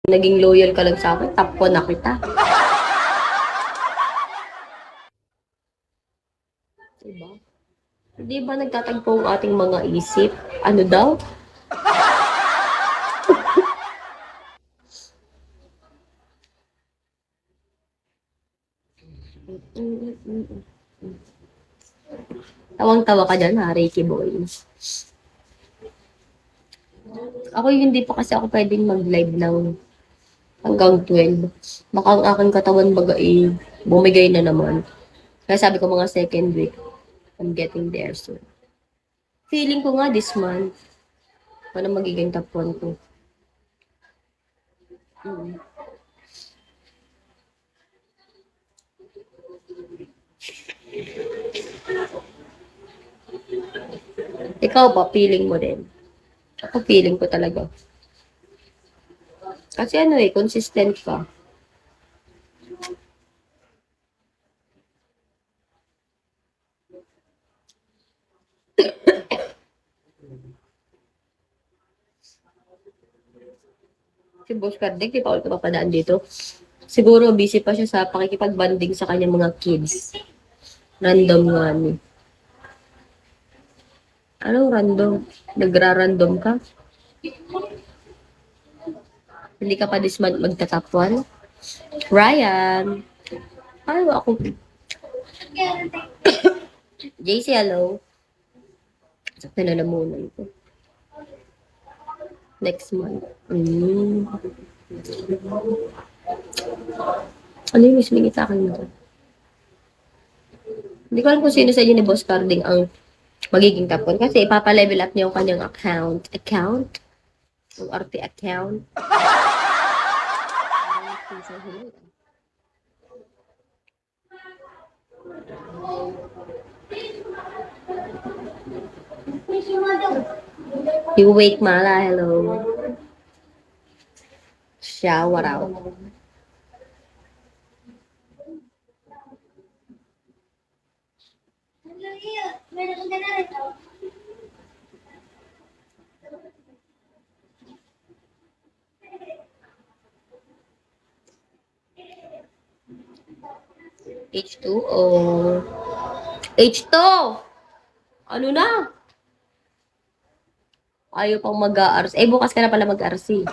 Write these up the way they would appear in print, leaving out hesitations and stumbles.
naging loyal ka lang sa akin, top 1 na kita. Diba? Di ba nagtatagpo ang ating mga isip? Ano daw? Tawang-tawa ka dyan, ha, Reiki boy. Ako hindi pa kasi ako pwedeng mag-live ng hanggang 12. Baka ang aking katawan baga bumigay na naman. Kaya sabi ko mga second week, I'm getting there soon. Feeling ko nga this month, ano magiging top 1 ko. Mm. Ikaw ba, feeling mo din? Ako feeling ko talaga. Kasi ano consistent ka. Si Boss Kardec, di pa ulit papadaan dito. Siguro busy pa siya sa pakikipag-banding sa kanyang mga kids. Random nga ni. Anong random? Nagra-random ka? Hindi ka pa this month magta-top 1? Ryan! Ano ako? JC, hello. Sakto na muna ito. Next month. Ano yung mismingit sa akin nito? Hindi ko alam kung sino sa inyo ni Boss Carding ang magiging top 1 kasi ipapa-level up niya yung kanyang account. Yung RT account. You wake Mala, hello. Shower out. H2O. H2! Ano na? Ayaw pang mag-RC. Eh, bukas ka na pala mag-RC.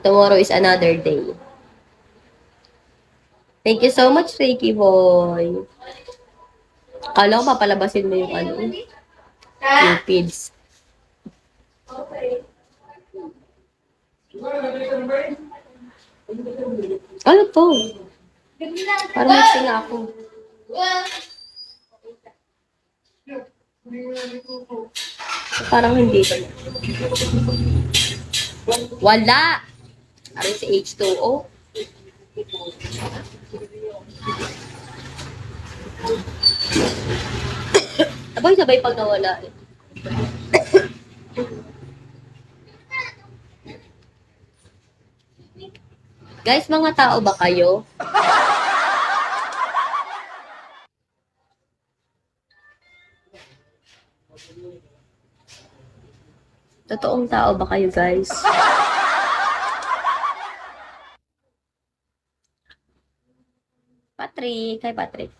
Tomorrow is another day. Thank you so much, Reiki boy. Kala ko papalabasin mo yung yung feeds. Ano to? Parang mixing ako. Parang hindi. Wala! Ano si H2O? Abay, sabay pag nawala eh. Guys, mga tao ba kayo? Totoong tao ba kayo, guys? Patrick, hi Patrick.